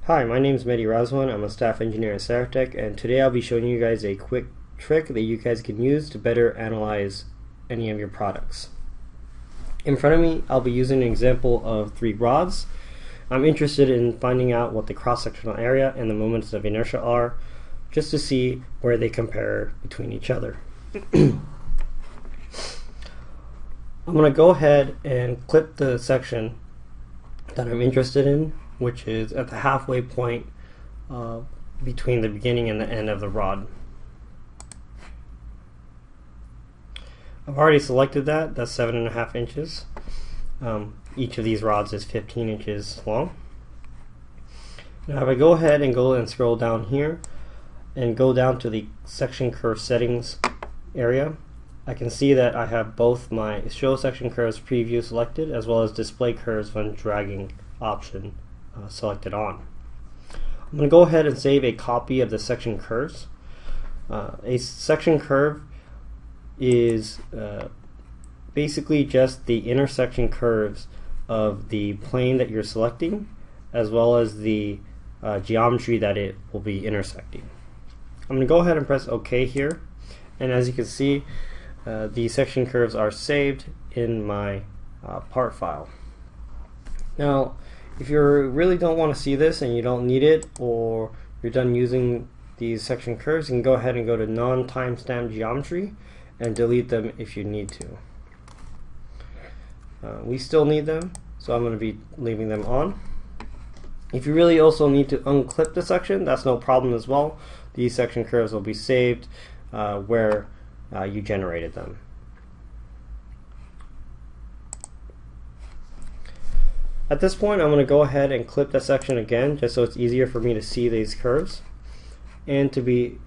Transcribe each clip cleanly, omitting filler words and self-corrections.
Hi, my name is Mehdi Razwan. I'm a staff engineer at Saratech, and today I'll be showing you guys a quick trick that you guys can use to better analyze any of your products. In front of me, I'll be using an example of 3 rods. I'm interested in finding out what the cross-sectional area and the moments of inertia are, just to see where they compare between each other. I'm going to go ahead and clip the section that I'm interested in, which is at the halfway point between the beginning and the end of the rod. I've already selected that. That's 7.5 inches. Each of these rods is 15 inches long. Now if I go ahead and scroll down here and go down to the section curve settings area, I can see that I have both my show section curves preview selected as well as display curves when dragging option selected on. I'm going to go ahead and save a copy of the section curves. A section curve is basically just the intersection curves of the plane that you're selecting as well as the geometry that it will be intersecting. I'm going to go ahead and press OK here, and as you can see, the section curves are saved in my part file. Now if you really don't want to see this and you don't need it, or you're done using these section curves, you can go ahead and go to non-timestamp geometry and delete them if you need to. We still need them, so I'm going to be leaving them on. If you really also need to unclip the section, that's no problem as well. These section curves will be saved where you generated them. At this point, I'm going to go ahead and clip that section again, just so it's easier for me to see these curves and to be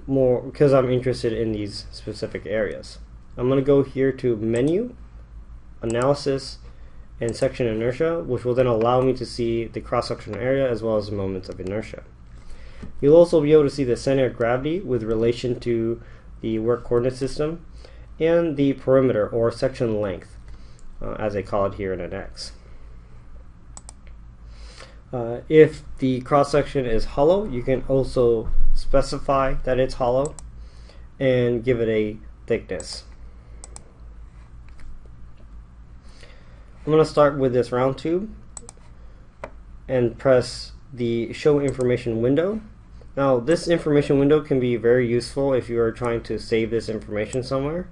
more, because I'm interested in these specific areas. I'm going to go here to Menu, Analysis, and Section Inertia, which will then allow me to see the cross-sectional area as well as the moments of inertia. You'll also be able to see the center of gravity with relation to the work coordinate system and the perimeter or section length, as they call it here in NX. If the cross-section is hollow, you can also specify that it's hollow and give it a thickness. I'm going to start with this round tube and press the Show Information window. Now this information window can be very useful if you are trying to save this information somewhere,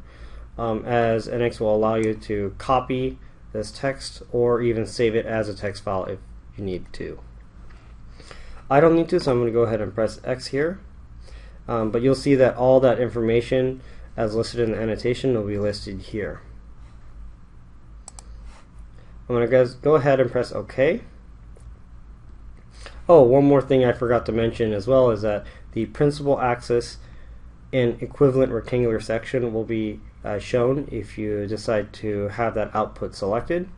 as NX will allow you to copy this text or even save it as a text file if you need to. I don't need to, so I'm going to go ahead and press X here, but you'll see that all that information as listed in the annotation will be listed here. I'm going to go ahead and press OK. Oh, one more thing I forgot to mention as well is that the principal axis and equivalent rectangular section will be shown if you decide to have that output selected,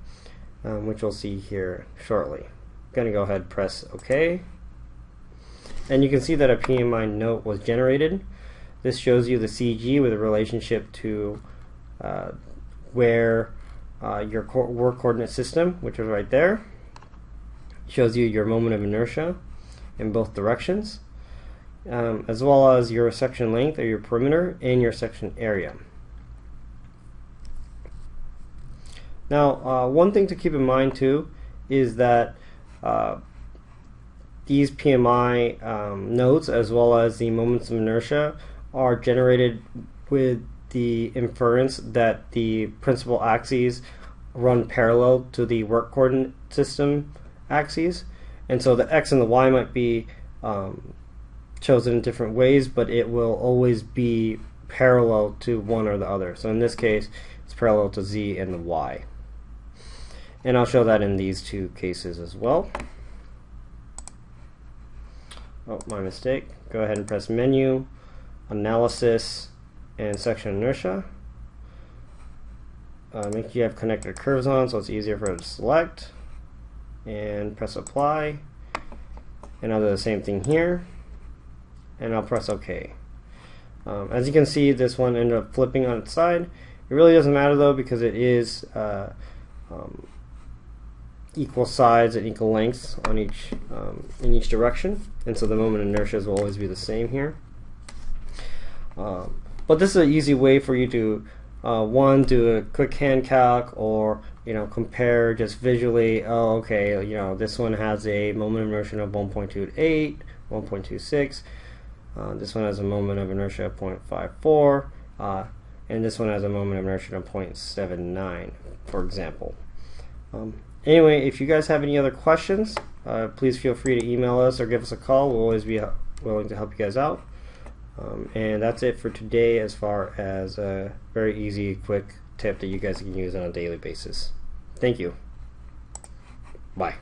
which we'll see here shortly. I'm going to go ahead and press OK, and you can see that a PMI note was generated. This shows you the CG with a relationship to where your work coordinate system, which is right there, shows you your moment of inertia in both directions, as well as your section length or your perimeter and your section area. Now one thing to keep in mind too is that these PMI nodes as well as the moments of inertia are generated with the inference that the principal axes run parallel to the work coordinate system axes, and so the X and the Y might be chosen in different ways, but it will always be parallel to one or the other. So in this case it's parallel to Z and the Y, and I'll show that in these two cases as well. Oh, my mistake. Go ahead and press Menu, Analysis, and Section Inertia. Make sure you have connected curves on so it's easier for it to select, and press Apply, and I'll do the same thing here, and I'll press OK. As you can see, this one ended up flipping on its side. It really doesn't matter though, because it is equal sides and equal lengths on each in each direction, and so the moment of inertia will always be the same here. But this is an easy way for you to one, do a quick hand calc, or compare just visually. Oh, okay, this one has a moment of inertia of 1.28, 1.26. This one has a moment of inertia of 0.54, and this one has a moment of inertia of 0.79, for example. Anyway, if you guys have any other questions, please feel free to email us or give us a call. We'll always be willing to help you guys out. And that's it for today as far as a very easy, quick tip that you guys can use on a daily basis. Thank you. Bye.